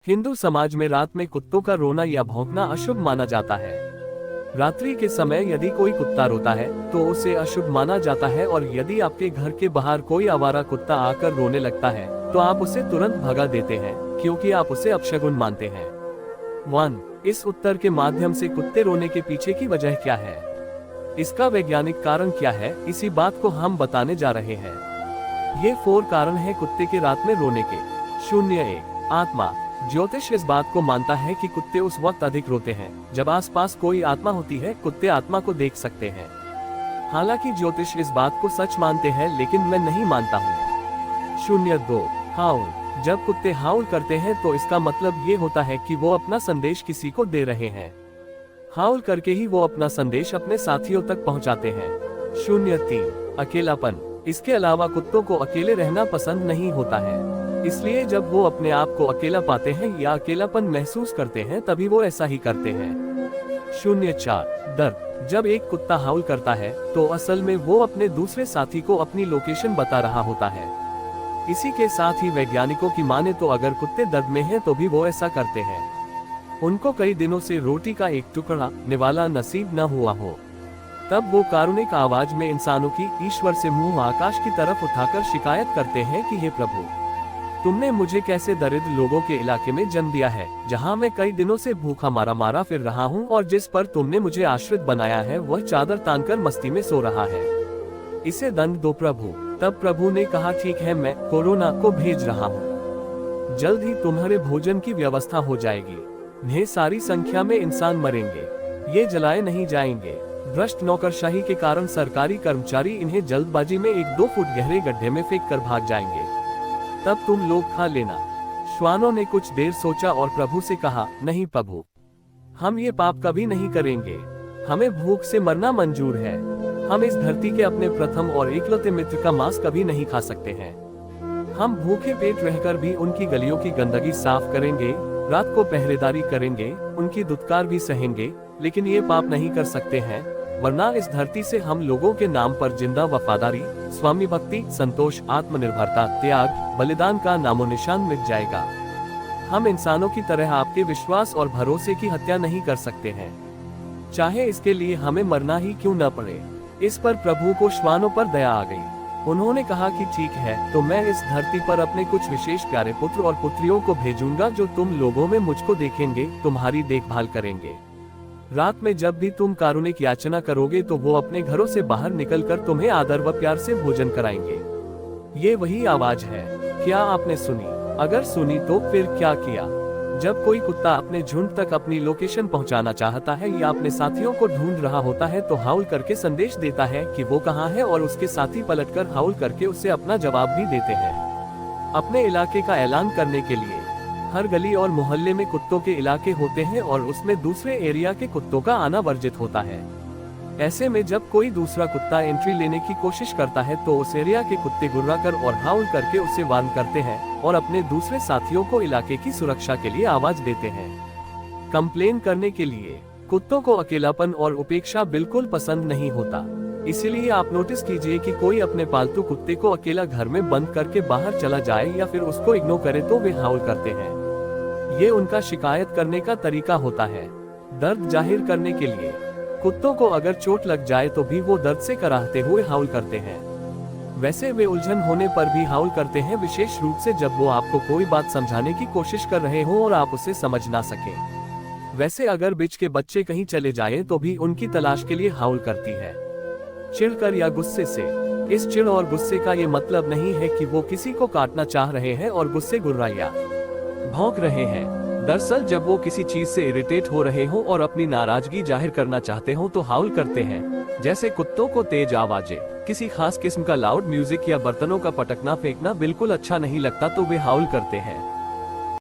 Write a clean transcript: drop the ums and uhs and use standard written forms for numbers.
हिंदू समाज में रात में कुत्तों का रोना या भौंकना अशुभ माना जाता है। रात्रि के समय यदि कोई कुत्ता रोता है तो उसे अशुभ माना जाता है, और यदि आपके घर के बाहर कोई आवारा कुत्ता आकर रोने लगता है तो आप उसे तुरंत भगा देते हैं, क्योंकि आप उसे अपशगुन मानते हैं। 1. इस उत्तर के माध्यम से कुत्ते रोने के पीछे की वजह क्या है, इसका वैज्ञानिक कारण क्या है, इसी बात को हम बताने जा रहे हैं। ये 4 कारण है कुत्ते के रात में रोने के। 01. आत्मा। ज्योतिष इस बात को मानता है कि कुत्ते उस वक्त अधिक रोते हैं जब आसपास कोई आत्मा होती है। कुत्ते आत्मा को देख सकते हैं। हालांकि ज्योतिष इस बात को सच मानते हैं, लेकिन मैं नहीं मानता हूँ। 02. हाउल। जब कुत्ते हाउल करते हैं तो इसका मतलब ये होता है कि वो अपना संदेश किसी को दे रहे हैं। हाउल करके ही वो अपना संदेश अपने साथियों तक पहुंचाते हैं। 03. अकेलापन। इसके अलावा कुत्तों को अकेले रहना पसंद नहीं होता है, इसलिए जब वो अपने आप को अकेला पाते हैं या अकेलापन महसूस करते हैं तभी वो ऐसा ही करते हैं। 04. दर्द। जब एक कुत्ता हाउल करता है तो असल में वो अपने दूसरे साथी को अपनी लोकेशन बता रहा होता है। इसी के साथ ही वैज्ञानिकों की माने तो अगर कुत्ते दर्द में हैं तो भी वो ऐसा करते हैं। उनको कई दिनों से रोटी का एक टुकड़ा निवाला नसीब न हुआ हो, तब वो कारुणिक आवाज में इंसानों की ईश्वर से मुंह आकाश की तरफ उठाकर शिकायत करते हैं कि हे प्रभु, तुमने मुझे कैसे दरिद्र लोगों के इलाके में जन्म दिया है, जहां मैं कई दिनों से भूखा मारा मारा फिर रहा हूं, और जिस पर तुमने मुझे आश्रित बनाया है वह चादर तानकर मस्ती में सो रहा है। इसे दंड दो प्रभु। तब प्रभु ने कहा, ठीक है, मैं कोरोना को भेज रहा हूँ, जल्द ही तुम्हारे भोजन की व्यवस्था हो जाएगी। ढेर सारी संख्या में इंसान मरेंगे, ये जलाए नहीं जाएंगे। भ्रष्ट नौकरशाही के कारण सरकारी कर्मचारी इन्हें जल्दबाजी में 1-2 फुट गहरे गड्ढे में फेंक कर भाग जाएंगे, तब तुम लोग खा लेना। श्वानों ने कुछ देर सोचा और प्रभु से कहा, नहीं प्रभु, हम ये पाप कभी नहीं करेंगे, हमें भूख से मरना मंजूर है। हम इस धरती के अपने प्रथम और एकलौते मित्र का मांस कभी नहीं खा सकते हैं। हम भूखे पेट रहकर भी उनकी गलियों की गंदगी साफ करेंगे, रात को पहरेदारी करेंगे, उनकी दुत्कार भी सहेंगे, लेकिन ये पाप नहीं कर सकते हैं, वरना इस धरती से हम लोगों के नाम पर जिंदा वफादारी, स्वामी भक्ति, संतोष, आत्मनिर्भरता, त्याग, बलिदान का नामो निशान मिट जाएगा। हम इंसानों की तरह आपके विश्वास और भरोसे की हत्या नहीं कर सकते हैं, चाहे इसके लिए हमें मरना ही क्यों न पड़े। इस पर प्रभु को श्वानों पर दया आ गई। उन्होंने कहा कि ठीक है, तो मैं इस धरती पर अपने कुछ विशेष प्यारे पुत्र और पुत्रियों को भेजूंगा जो तुम लोगों में मुझको देखेंगे, तुम्हारी देखभाल करेंगे। रात में जब भी तुम कारुणिक याचना करोगे तो वो अपने घरों से बाहर निकलकर तुम्हें आदर व प्यार से भोजन कराएंगे। ये वही आवाज है। क्या आपने सुनी? अगर सुनी तो फिर क्या किया? जब कोई कुत्ता अपने झुंड तक अपनी लोकेशन पहुंचाना चाहता है या अपने साथियों को ढूंढ रहा होता है तो हाउल करके संदेश देता है कि वो कहाँ है, और उसके साथी पलटकर हाउल करके उससे अपना जवाब भी देते हैं। अपने इलाके का ऐलान करने के लिए हर गली और मोहल्ले में कुत्तों के इलाके होते हैं और उसमें दूसरे एरिया के कुत्तों का आना वर्जित होता है। ऐसे में जब कोई दूसरा कुत्ता एंट्री लेने की कोशिश करता है तो उस एरिया के कुत्ते गुर्राकर और हाउल करके उसे वार्न करते हैं और अपने दूसरे साथियों को इलाके की सुरक्षा के लिए आवाज देते हैं। कंप्लेन करने के लिए कुत्तों को अकेलापन और उपेक्षा बिल्कुल पसंद नहीं होता, इसीलिए आप नोटिस कीजिए कि कोई अपने पालतू कुत्ते को अकेला घर में बंद करके बाहर चला जाए या फिर उसको इग्नोर करे तो वे हाउल करते हैं। ये उनका शिकायत करने का तरीका होता है। दर्द जाहिर करने के लिए कुत्तों को अगर चोट लग जाए तो भी वो दर्द से कराहते हुए हाउल करते हैं। वैसे वे उलझन होने पर भी हाउल करते हैं, विशेष रूप से जब वो आपको कोई बात समझाने की कोशिश कर रहे हों और आप उसे समझ ना सके। वैसे अगर बिच के बच्चे कहीं चले जाए तो भी उनकी तलाश के लिए हाउल करती है, चिढ़कर या गुस्से से। इस चिढ़ और गुस्से का ये मतलब नहीं है कि वो किसी को काटना चाह रहे हैं और गुस्से गुर्रा या भौंक रहे हैं। दरअसल जब वो किसी चीज से इरिटेट हो रहे हो और अपनी नाराजगी जाहिर करना चाहते हो तो हाउल करते हैं। जैसे कुत्तों को तेज आवाजें, किसी खास किस्म का लाउड म्यूजिक या बर्तनों का पटकना फेंकना बिल्कुल अच्छा नहीं लगता तो वे हाउल करते हैं।